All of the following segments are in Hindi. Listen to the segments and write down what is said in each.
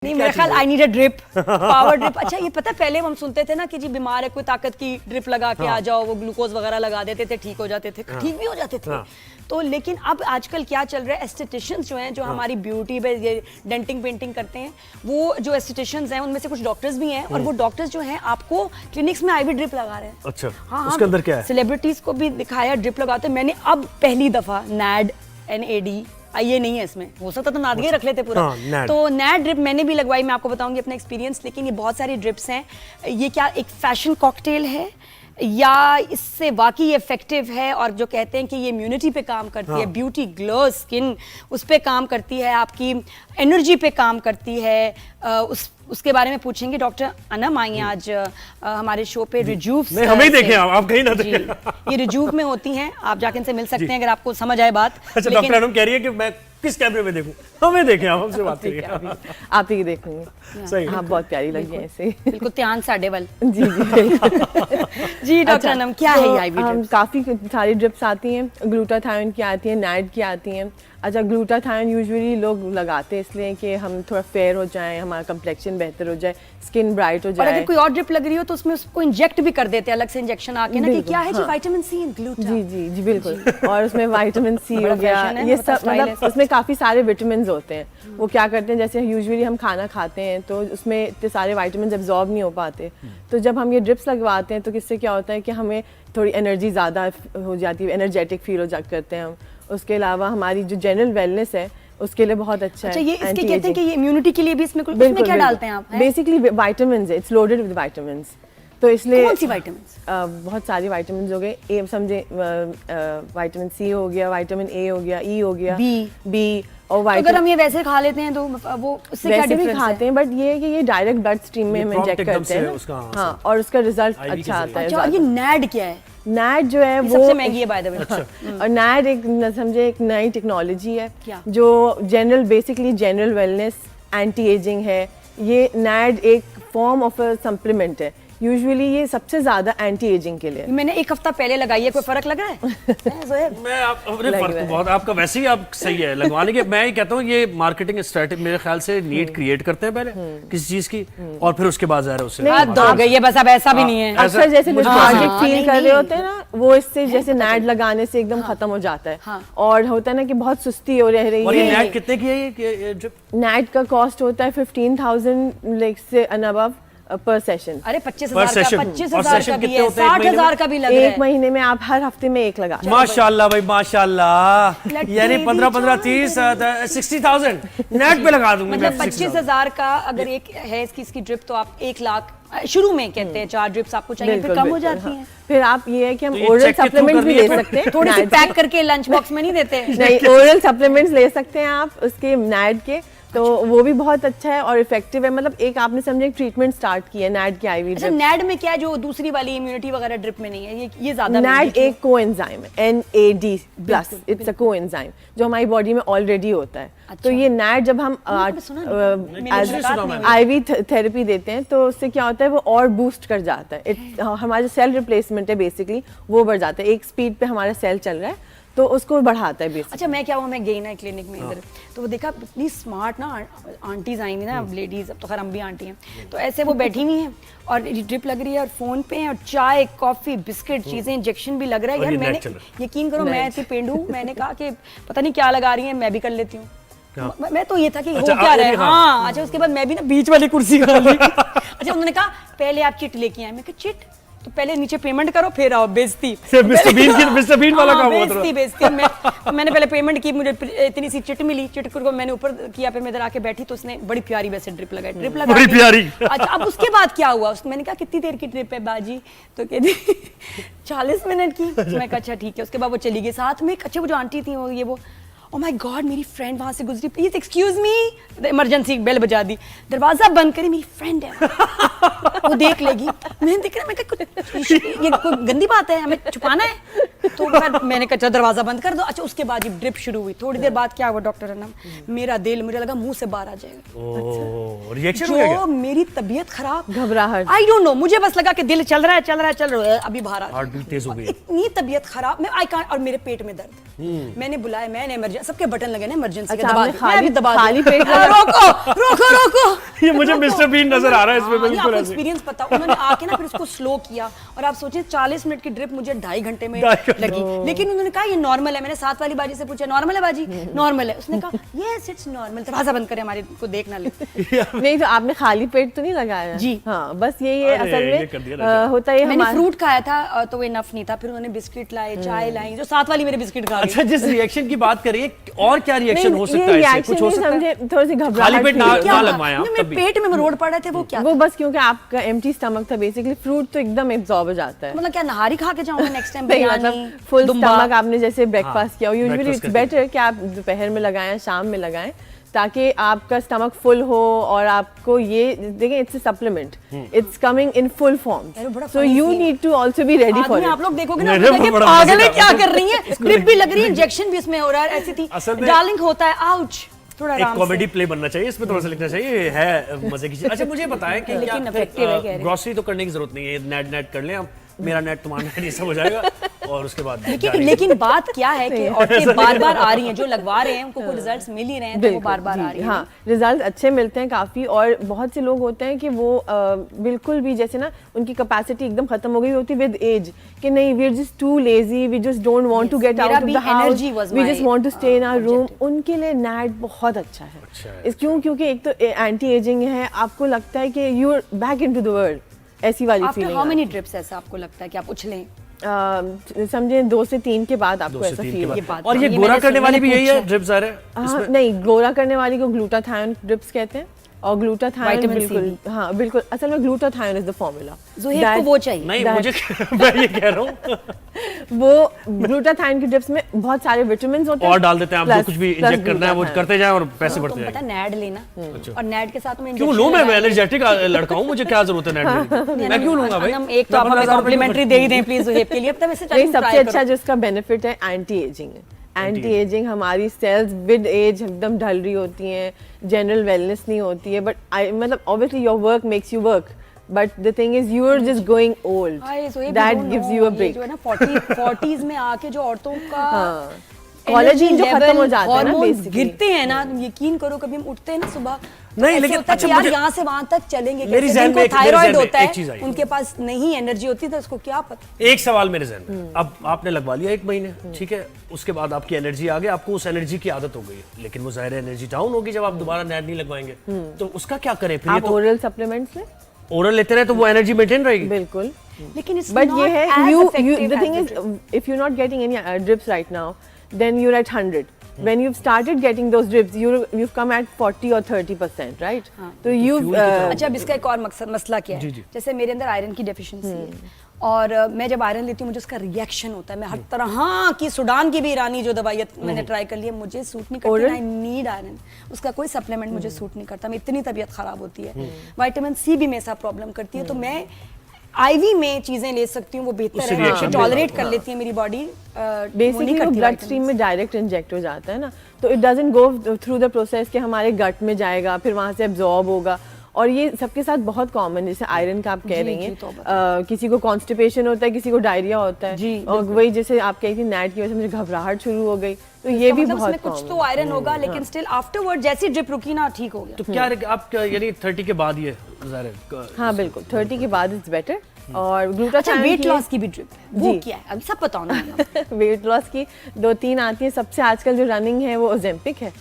नहीं मेरा ख्याल I need a drip, power drip. अच्छा ये पता है पहले हम सुनते थे ना कि जी बीमार है कोई ताकत की ड्रिप लगा के आ जाओ, वो ग्लूकोज वगैरह लगा देते थे, ठीक हो जाते थे, ठीक भी हो जाते थे। तो लेकिन अब आजकल क्या चल रहा है, एस्थेटिशियंस जो हैं जो हमारी ब्यूटी पे ये डेंटिंग पेंटिंग करते हैं, वो जो एस्थेटिशियंस हैं उनमें से कुछ डॉक्टर्स भी हैं और वो डॉक्टर्स जो हैं आपको क्लिनिक्स में आईवी ड्रिप लगा रहे हैं। अच्छा हाँ, उसके अंदर क्या है? सेलिब्रिटीज को भी दिखाया ड्रिप लगाते। मैंने अब पहली दफा NAD ये नहीं है इसमें, हो सकता तो नादगे रख लेते पूरा। तो नैड ड्रिप मैंने भी लगवाई, मैं आपको बताऊंगी अपना एक्सपीरियंस। लेकिन ये बहुत सारी ड्रिप्स हैं, ये क्या एक फैशन कॉकटेल है या इससे वाकई इफेक्टिव है? और जो कहते हैं कि ये इम्यूनिटी पे काम करती है, ब्यूटी ग्लो स्किन उस पे काम करती है, आपकी एनर्जी पे काम करती है, उसके बारे में पूछेंगे। डॉक्टर अनम आई हैं आज हमारे शो पे रिजूव। हमें ही देखें आप कहीं ना देखें। ये रिजूव में होती हैं, आप जाके इनसे मिल सकते हैं अगर आपको समझ आए बात। अच्छा डॉक्टर अनम कह रही है कि मैं किस कैमरे में देखूं? हमें देखें, आप हमसे बात करिए। आप ही देखूंगी। सही हाँ, बहुत प्यारी लगी है ऐसे। बिल्कुल ध्यान साडे वाल। जी जी जी डॉक्टर अनम क्या है आईवी ड्रिप? काफी सारी ड्रिप्स आती हैं, ग्लूटाथायोन की आती हैं, नैड की आती हैं। अच्छा ग्लूटाथायोन यूजुअली लोग लगाते हैं इसलिए कि हम थोड़ा फेयर हो जाएं, हमारा कंप्लेक्शन बेहतर हो जाए, स्किन ब्राइट हो जाए। और अगर कोई और ड्रिप लग रही हो तो उसमें उसको इंजेक्ट भी कर देते हैं अलग से इंजेक्शन आके ना कि क्या है जी विटामिन सी इन ग्लूटा। जी जी जी बिल्कुल। और उसमें विटामिन सी हो गया, ये सब मतलब उसमें काफी सारे विटामिन होते हैं। वो क्या करते हैं, जैसे यूजुअली हम खाना खाते हैं तो उसमें इतने सारे विटामिन एब्जॉर्ब नहीं हो पाते, तो जब हम ये ड्रिप्स लगवाते हैं तो किससे क्या होता है कि हमें थोड़ी एनर्जी ज़्यादा हो जाती है, एनर्जेटिक फील हो करते हैं हम। उसके अलावा हमारी जो जनरल वेलनेस है उसके लिए बहुत अच्छा है। अच्छा ये इसके कहते हैं कि ये इम्यूनिटी के लिए भी इसमें इसमें क्या डालते हैं आप? बेसिकली विटामिन्स है, इट्स लोडेड विद विटामिन्स। तो इसलिए कौन सी विटामिन्स? बहुत सारी विटामिन्स हो गए, ए समझे विटामिन सी हो गया, विटामिन ए हो गया, ई हो गया, बी और तो अगर हम ये वैसे खा लेते हैं तो वो उससे क्या डिफरेंस है? खाते हैं बट ये है कि ये डायरेक्ट ब्लड स्ट्रीम में हम इंजेक्ट करते हैं हाँ, और उसका रिजल्ट अच्छा आता है। अच्छा ये नैड क्या है? नैड जो है वो सबसे महंगी है बाय द वे। और नैड एक समझे एक नई टेक्नोलॉजी है जो general basically general wellness anti ageing है। ये नैड एक फॉर्म ऑफ अ सप्लीमेंट है, यूजुअली ये सबसे ज्यादा एंटी एजिंग के लिए। मैंने एक हफ्ता पहले लगाई है, कोई फर्क लगा है? मैं अपने फर्क तो बहुत आपका वैसे ही आप सही है लगवाने के। मैं ही कहता हूँ ये मार्केटिंग स्ट्रेटजी मेरे ख्याल से नीड क्रिएट करते हैं पहले किसी चीज की और फिर उसके बाद ज़ाहिर है उससे हो गई है बस। अब ऐसा भी नहीं है, अक्सर जैसे लेथार्जिक फील कर रहे होते हैं ना, वो इससे जैसे नैड लगाने से एकदम खत्म हो जाता है। और होता है ना कि बहुत सुस्ती हो रही है। और ये नैड कितने की है ये ड्रिप? नैड का कॉस्ट होता है 15,000 लाइक से अबव पर सेशन। अरे 25,000 का 25,000 का भी है, 60,000 का भी लग रहा है। एक महीने में आप हर हफ्ते में एक लगा। माशाल्लाह भाई माशाल्लाह, यानी 15-15 30 60,000 नेट पे लगा दूंगा। मतलब 25,000 का अगर एक है इसकी ड्रिप तो आप 1 लाख शुरू में कहते हैं 4 ड्रिप्स आपको चाहिए, फिर कम हो जाती हैं। फिर आप ये है कि हम ओरल सप्लीमेंट भी ले सकते हैं, थोड़ी सी पैक करके लंच बॉक्स में नहीं देते? नहीं, ओरल सप्लीमेंट्स ले सकते हैं आप उसके नैड के, तो वो भी बहुत अच्छा है और इफेक्टिव है। मतलब एक आपने समझे एक ट्रीटमेंट स्टार्ट की है नैड की आईवी ड्रिप। नैड में क्या है जो दूसरी वाली इम्यूनिटी वगैरह ड्रिप में नहीं है? ये ज्यादा नैड एक कोएंजाइम है, NAD+, इट्स अ कोएंजाइम जो हमारी बॉडी में ऑलरेडी होता है। तो ये नैड जब हम आईवी थेरेपी देते हैं तो उससे क्या होता है वो और बूस्ट कर जाता है। हमारा सेल रिप्लेसमेंट है बेसिकली वो बढ़ जाता है, एक स्पीड पे हमारा सेल चल रहा है तो उसको बढ़ाता है बेसिकली। अच्छा मैं क्या हुआ, मैं गई ना क्लिनिक में इधर, तो वो देखा इतनी स्मार्ट ना आंटीज आई हुई ना, लेडीज, अब तो खैर हम भी आंटी हैं, तो ऐसे वो बैठी हुई हैं और ड्रिप लग रही है और फोन पे और चाय कॉफी बिस्किट चीजें, इंजेक्शन भी लग रहा है। यार मैंने यकीन करो मैं थी पेंडू, मैंने कहा कि पता नहीं क्या लगा रही है, मैं भी कर लेती हूँ। मैं तो ये था कि हो क्या रहा है। हाँ अच्छा उसके बाद मैं भी ना बीच वाली कुर्सी खा ली। अच्छा उन्होंने कहा पहले आप चिट लेके आए। मैं कहा चिट? तो पहले नीचे पेमेंट करो फिर आओ। बेइज्जती मिस्टर बीन वाला काम हुआ था। बेइज्जती मैंने पहले पेमेंट की, मुझे इतनी सी चिट मिली, चिट को मैंने ऊपर किया, फिर मैं इधर आके बैठी तो उसने बड़ी प्यारी वैसे ड्रिप लगाई, ड्रिप लगा बड़ी प्यारी। अच्छा अब उसके बाद क्या हुआ, मैंने कहा कितनी देर की ड्रिप है बाजी? तो कहती 40 मिनट की। मैं कहा अच्छा ठीक है। उसके बाद वो चली गई साथ में। अच्छा वो जो आंटी थी वो ओ माय गॉड मेरी फ्रेंड वहां से गुजरी, please excuse me, emergency bell बजा दी, दरवाजा बंद करी, मेरी फ्रेंड है वो देख लेगी। मैंने देख रहा, मैं ये कोई गंदी बात है, हमें छुपाना है? तो फिर मैंने कहा दरवाजा बंद कर दो। अच्छा उसके बाद ड्रिप शुरू हुई। थोड़ी देर बाद क्या हुआ डॉक्टर अनम, मेरा दिल मुझे लगा मुंह से बाहर आ जाएगा। रिएक्शन हो गया जो क्या? मेरी तबीयत खराब, घबराहट। आई डोंट नो, मुझे बस लगा कि दिल चल रहा है, अभी बाहर आ हार्ट बीट तेज हो गई। इतनी तबीयत खराब, मैं आई कांट, और मेरे पेट में दर्द। मैंने बुलाया, मैंने इमरजेंसी, सबके बटन लगे ना इमरजेंसी के, अच्छा, दबा आपने दिए, मैं भी दबा खाली दिया। पेट रोको रोको रोको ये मुझे मिस्टर बीन नजर आ रहा है इसमें हाँ, बिल्कुल आपको ऐसे। एक्सपीरियंस पता, उन्होंने आके ना फिर उसको स्लो किया, और आप सोचें 40 मिनट की ड्रिप मुझे 2.5 घंटे में 2.5 घंटे। लगी, लेकिन उन्होंने कहा ये नॉर्मल है। मैंने साथ वाली बाजी से पूछा नॉर्मल है बाजी? नॉर्मल है। उसने कहा यस इट्स नॉर्मल। दरवाजा बंद करे, हमारे को देख ना ले। नहीं तो आपने खाली पेट तो नहीं लगाया? जी। हाँ, बस यही है अरे, असल ये कर दिया में ना। होता है मैंने हमारा। फ्रूट खाया था तो वो इनफ नहीं था, फिर उन्होंने बिस्किट लाए, चाय लाई, जो साथ वाली मेरे बिस्किट खा अच्छा, गई। जिस रिएक्शन की बात करिए, और क्या रिएक्शन हो सकता है इससे? reaction कुछ हो नहीं सकता है? समझे, थोड़ी सी घबराहट खाली पेट फील ना- हुई। क्या था? लगवाएं आप नहीं, मेरे तभी। पेट में रोड पड़ रहे थे, वो क्या वो था? बस क्योंकि आपका एम्प्टी स्टमक था बेसिकली, फ्रूट तो एकदम एब्जॉर्ब हो जाता है। मतलब क्या नहारी खा के जाऊंगा नेक्स्ट टाइम? नहीं, बिरयानी, मतलब फुल दुम्बा। स्टमक आपने जैसे ब्रेकफास्ट किया, यूजुअली breakfast इट्स करते बेटर कि आप दोपहर में लगाएं, शाम में लगाएं, ताकि आपका स्टमक फुल हो और आपको ये देखें, it's a supplement, it's coming in full form, अरे बड़ा so funny you scene need to also be ready for आदमी इट। आप लोग देखोगे ना, मेरे आपको लगेगा, बड़ा पागल है, मजा क्या आता कर रही है? ड्रिप भी लग रही है, इंजेक्शन भी इसमें हो रहा है, ऐसी थी। असल में- डार्लिंग होता है, आउच, थोड़ा एक आराम कॉमेडी से। प्ले बनना चाहिए, इसमें थोड़ा सा लिखना चाहिए, ये है मजे की चीज। अच्छा, मुझे बताएं कि लेकिन effective है, कह रहे हैं। ग्रोसरी तो करने की जरूरत नहीं है, नेट नेट कर लें हम, मेरा नेट तुम्हारा नेट ये सब हो जाएगा, और उसके बाद लेकिन बात क्या है कि औरतें बार-बार आ रही हैं, जो लगवा रहे हैं उनको कोई रिजल्ट्स मिल ही रहे हैं, तो वो बार-बार आ रही हैं। हाँ, रिजल्ट अच्छे मिलते हैं काफ़ी, और बहुत से लोग होते हैं कि वो बिल्कुल भी जैसे ना उनकी कैपेसिटी एकदम खत्म हो गई होती विद एज, कि नहीं we are just too lazy, we just don't want to get out मेरा ऑफ भी the house, energy was we my, just want to stay in our room, objective. उनके लिए नैट बहुत अच्छा है। अच्छा है। इस क्योंकि एक तो एंटी एजिंग है, आपको लगता है कि you are back into the world, ऐसी वाली after how feeling. Many drips ऐसा आपको लगता है कि आप उछलें? समझे 2 से 3 के बाद आपको 2 से ऐसा 3 फील के होगा। ये बाद। बात और ये ये गोरा मैंने करने सुना, वाली भी मैंने यही है, पूछा। ड्रिप ज़ाहिर है हाँ, इसमें? नहीं, गोरा करने वाली को ग्लूटाथायोन ड्रिप्स कहते हैं, और ग्लूटाथायोन Vitamin C बिल्कुल, हाँ बिल्कुल, असल में glutathione is the formula. Zuhaib को वो चाहिए। नहीं, that- मुझे मैं ये कह रहा हूँ, वो ग्लूटाथायोन की ड्रिप्स में बहुत सारे विटामिन्स होते हैं और डाल देते हैं, आप जो plus- कुछ भी plus इंजेक्ट करना है वो glutathione। करते जाएं और पैसे तुम बढ़ते पता जाएंगे। नैड लेना, और नैड के साथ में क्यों injection लूं मैं लगाना। एनर्जेटिक लड़का हूँ, मुझे क्या जरूरत है नेट लेने की? मैं क्यों लूंगा भाई? अनम, एक तो आप हमें कॉम्प्लीमेंट्री दे ही दें प्लीज ज़ुहैब के लिए। अब तक वैसे नहीं, try सबसे करो। अच्छा जो इसका बेनिफिट है एंटी एजिंग है। एंटी एजिंग, हमारी सेल्स विद एज एकदम ढल रही होती हैं, जनरल वेलनेस नहीं होती है, बट आई मतलब obviously your work makes you work, but the thing is you are just going old, hi, Zuhaib, that you don't gives know, you a ये ब्रेक। जो है ना 40s में आके जो औरतों का कोलेजन जो खत्म हो जाता है ना हार्मोन बेसिकली, गिरते हैं ना, यकीन करो कभी हम उठते हैं ना सुबह, तो नहीं, ऐसे लेकिन होता है अच्छा, कि यार मुझे- यहाँ से वहां तक चलेंगे मेरी कैसे? ज़हन जिनको में एक- मेरे थायराइड ज़हन में होता एक चीज़ आई। है, उनके पास नहीं एनर्जी होती, तो उसको क्या पता। एक सवाल मेरे जहन में, अब आपने लगवा लिया 1 महीने, ठीक है, उसके बाद आपकी एनर्जी आ गई, आपको उस एनर्जी की आदत हो गई, लेकिन वो ज़ाहिर है एनर्जी डाउन होगी जब आप दोबारा नेट नहीं लगवाएंगे, तो उसका क्या करें फिर? ये आप तो ओरल सप्लीमेंट्स लें ओरल लेते रहे तो वो एनर्जी मेंटेन रहेगी। बिल्कुल, लेकिन it's बट ये not है as you effective the as thing the is drip. if you're not getting any drips right now, then you're at 100. When you've started getting those drips, you've come at 40 or 30%, right? तो you've अच्छा, अब इसका एक और मसला क्या जी, है? जी। जैसे मेरे अंदर आयरन की डेफिशिएंसी है, और मैं जब आयरन लेती हूँ मुझे उसका रिएक्शन होता है। मैं हर तरह की सूडान की भी ईरानी जो दवाई मैंने ट्राई कर ली है, मुझे सूट नहीं करती। आई नीड आयरन, उसका कोई सप्लीमेंट मुझे सूट नहीं करता। मैं इतनी तबीयत खराब होती है, विटामिन सी भी मेरे साथ प्रॉब्लम करती है, तो मैं आईवी में चीजें ले सकती हूँ, वो बेहतर उससे है, reaction टॉलरेट देगा। कर लेती है मेरी बॉडी। बेसिकली वो ब्लड स्ट्रीम में डायरेक्ट इंजेक्ट हो जाता है ना, तो it doesn't go through the process कि हमारे गट में जाएगा, फिर वहाँ से एब्जॉर्ब होगा, और ये सबके साथ बहुत कॉमन, जैसे आयरन का आप कह रही हैं, किसी को कॉन्स्टिपेशन होता है, किसी को डायरिया होता है, जी, और वही जैसे आप कही थी नैट की वजह से मुझे घबराहट शुरू हो गई, तो ये भी बहुत कुछ तो आयरन होगा, लेकिन स्टिल आफ्टरवर्ड जैसी ड्रिप रुकी ना, ठीक हो गया। तो क्या आप यानी 30 के बाद ये ज़ाहिर है, हाँ बिल्कुल 30 के बाद इट्स बेटर। और अच्छा, ग्लूटाथायोन वेट लॉस की भी ड्रिप है, वो जी। क्या है अभी सब बताओ ना। वेट लॉस की 2-3 आती है, सबसे आजकल जो रनिंग है वो ओजेम्पिक है।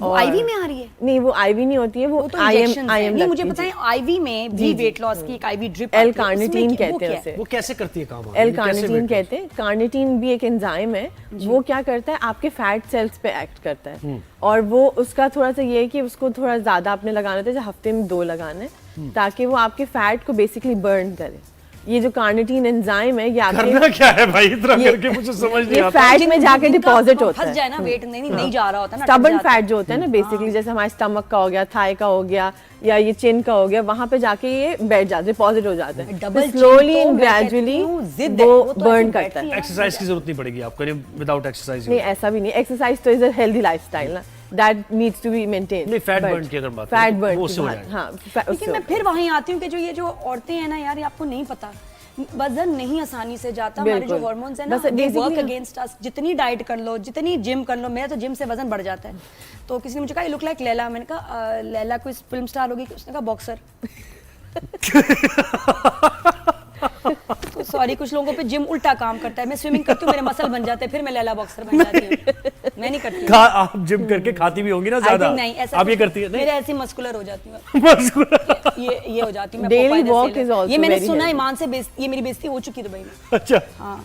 वो आईवी में आ रही है? नहीं, वो आईवी नहीं होती है, वो तो आईएम इंजेक्शन आईएम नहीं, मुझे पता है आईवी में भी वेट लॉस की एक आईवी ड्रिप एल कार्निटीन कहते हैं उसे। वो कैसे करती है काम? एल कार्निटीन कहते हैं। कार्निटीन भी एक एंजाइम है, वो क्या करता है आपके फैट सेल्स पे एक्ट करता है, और वो उसका थोड़ा सा ये है कि उसको थोड़ा ज्यादा आपने लगाना होता है, हफ्ते में 2 लगाने, ताकि वो आपके फैट को बेसिकली बर्न करे। ये जो कार्निटीन एंजाइम है, ये आपके करना क्या है भाई, इतना करके मुझे समझ नहीं ये आता। फैट में जाके डिपॉजिट होता फंस है। जाए ना, वेट नहीं जा रहा होता ना, स्टबर्न फैट जो होता है ना बेसिकली, जैसे हमारे स्टमक का हो गया, थाई का हो गया, या ये चिन का हो गया, वहां पे जाके ये बैठ जाता है, डिपॉजिट हो जाता है, डबल स्लोली चिन तो एंड मैं ग्रेजुअली कहती हूँ, जिद है, वो वो तो बर्न ऐसे करता बैठती है। है। एक्सरसाइज की जरूरत नहीं पड़ेगी आपको, विदाउट एक्सरसाइज। नहीं, ऐसा भी नहीं, एक्सरसाइज तो इज अ हेल्दी लाइफस्टाइल ना, that needs to be maintain. नहीं, fat burn की अगर बात करें, फैट बर्न वो उससे हो जाएगा। हाँ लेकिन मैं फिर वहीं आती हूँ कि जो ये जो औरतें हैं ना यार, ये आपको नहीं पता, वजन नहीं आसानी से जाता। हमारे जो हार्मोन्स हैं ना, दे वर्क अगेंस्ट अस। जितनी डाइट कर लो, जितनी जिम कर लो, मेरा तो जिम से वजन बढ़ जाता है। तो किसी ने मुझे कहा यू लुक लाइक लैला, मैंने कहा लैला कोई फिल्म स्टार होगी? उसने कहा बॉक्सर। तो सॉरी, कुछ लोगों पे जिम उल्टा काम करता है। मैं स्विमिंग करती हूँ, मेरे मसल बन जाते हैं, फिर मैं लैला बॉक्सर बन जाती हूँ। मैं नहीं करती। आप जिम करके खाती भी होंगी ना ज्यादा? नहीं, ऐसा आप ये करती है? मेरे ऐसी मस्कुलर हो जाती हूँ। ये हो जाती हूँ। Daily walk is also ये मैंने very सुना healthy. ईमान से ये मेरी बेइज्जती हो चुकी दुबई में। अच्छा, हाँ,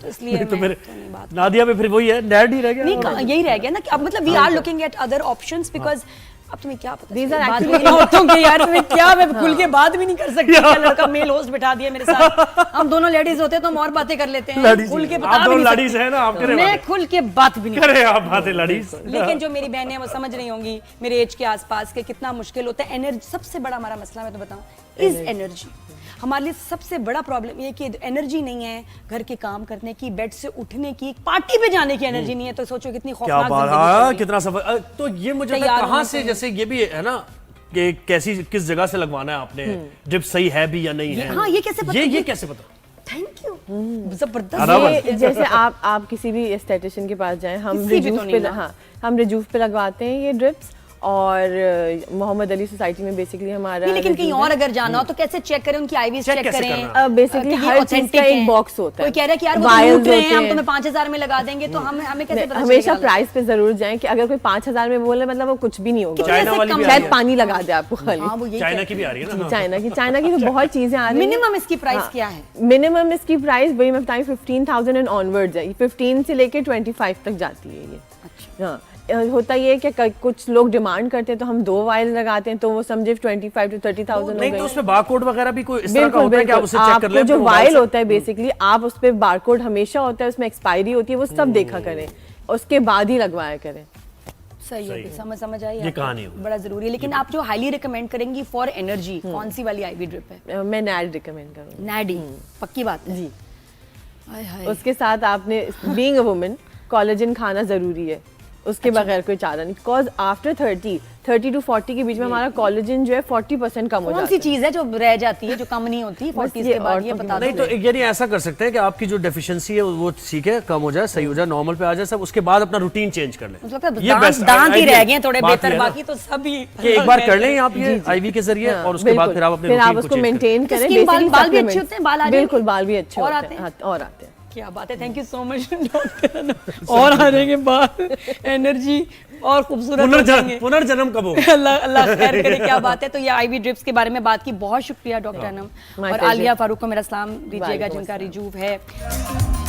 तो इसलिए तो मेरे नहीं बात। नादिया में फिर वही है, डैड ही रह गया। नहीं, यही रह गया ना कि अब मतलब we are looking at other options because अब तुम्हें क्या पता, These are बात actually- भी औरतों की यार, तुम्हें क्या, मैं खुल के बात भी नहीं कर सकती। क्या लड़का मेल होस्ट बिठा दिया मेरे साथ, हम दोनों लेडीज होते तो हम और बातें कर लेते हैं, खुल के बता आप भी दोनों नहीं लड़ीज सकते। है ना, आप करे मैं बातें। खुल के बात भी नहीं करे आप बातें लड़ीज। लेकिन जो मेरी बहनें हैं वो समझ रही होंगी मेरे एज के आसपास के कितना मुश्किल होता है। एनर्जी सबसे बड़ा हमारा मसला, मैं तो बताऊं, इज एनर्जी। हमारे लिए सबसे बड़ा प्रॉब्लम ये कि एनर्जी नहीं है घर के काम करने की, बेड से उठने की, पार्टी पे जाने की एनर्जी नहीं है। तो सोचो कितनी क्या खौफनाक बात, जिंदगी चल रही है। कितना सफर। तो ये मुझे तैयार कहाँ होना से, चाहिए। जैसे ये भी है ना कि कैसी किस जगह से लगवाना है आपने, ड्रिप सही है भी या नहीं है? हाँ, ये कैसे पता? ये कैसे पता? थैंक यू, जबरदस्त। आराम ये जैसे आप किसी भी एस्थेटिशियन के पास जाएं, हम किसी भी तो रिजूफ नहीं पे ना। हाँ हम रिजूफ पे लगवाते हैं ये ड्रिप्स। और मोहम्मद अली सोसाइटी में बेसिकली हमारा नहीं, लेकिन कहीं रिजूफ और है। अगर जाना हो तो कैसे चेक करें उनकी आईवीज? Check चेक कैसे करें करना बेसिकली कि ये हर चीज authentic का एक हैं। बॉक्स होता है। कोई कह रहा है कि यार वो तो Vials लूट रहे हैं, हम होते तुम्हें 5,000 में लगा देंगे, तो हमें कैसे पता हमेशा चलेगा? प्राइस पे जरूर जाएं कि अगर कोई 5,000 में बोले मतलब वो कुछ भी नहीं होगा। चाइना वाली भी आ रही शायद है। पानी लगा दे आपको खाली। हाँ, वो यही चाइना की भी आ रही है ना? चाइना की तो बहुत चीजें आ रही हैं। मिनिमम इसकी प्राइस क्या है? मिनिमम इसकी प्राइस वही मैं बताऊं 15,000 एंड ऑनवर्ड्स है। 15 से लेके 25 तक जाती है ये। अच्छा। हाँ, होता ये है कि कुछ लोग डिमांड करते हैं तो हम 2 वायल लगाते हैं, तो वो समझे 25 to 30,000 हो नहीं, गए। तो उसमें बारकोड वगैरह भी कोई इस तरह का बिल्कुल होता है कि आप उसे चेक कर आपको लें? जो अपने मोबाइल वायल से? होता है बेसिकली आप उस पर बारकोड हमेशा होता है, उसमें एक्सपायरी होती है, वो सब देखा करें, उसके बाद ही लगवाया करें। सही है, समझ आई ये आपको? कहानी हो। बड़ा जरूरी है। लेकिन आप जो हाईली रिकमेंड करेंगी फॉर एनर्जी, कौन सी वाली आईवी ड्रिप है? मैं नैड रिकमेंड करूँगी नैडी, पक्की बात है जी। हाय हाय। उसके साथ आपने बीइंग अ वुमन कोलेजन खाना जरूरी है, उसके बगैर कोई चारा नहीं। बिकॉज आफ्टर 30 to 40 के बीच में हमारा कोलेजन जो है 40% कम हो कौन जाता सी है। चीज है जो रह जाती है, जो कम नहीं होती 40s ये के बाद? और ये बता नहीं, दो। तो यानी ऐसा कर सकते हैं कि आपकी जो डेफिशिएंसी है वो ठीक है, कम हो जाए, सही हो जाए, नॉर्मल पे आ जाए सब, उसके बाद अपना रूटीन चेंज कर लें। मुझे लगता है ये best दांत ही idea रह गए हैं थोड़े बात बेहतर, ये है ना बाकी तो सभी कि एक बार कर लें आप ये आईवी के जरिए, और उसके बाद फिर आप अपने फिर आप रूटीन को उसको चेंज करें। मेंटेन करें। Skin, बाल basically भी अच्छे supplements। होते हैं, बाल आ जाएंगे? बिल्कुल, बाल भी अच्छे और होते आते हैं। हैं? हाँ, और आते हैं। क्या बात है, thank you so much doctor. और आने के बाद एनर्जी और खूबसूरत हो जाएंगे। पुनर्जन्म कब होगा? अल्लाह खैर करे, क्या बात है। तो ये आईवी ड्रिप्स के बारे में बात की, बहुत शुक्रिया डॉक्टर अनम। My और pleasure। आलिया फारूक को मेरा सलाम दीजिएगा वालेकुम जिनका अस्सलाम। रिजूव है।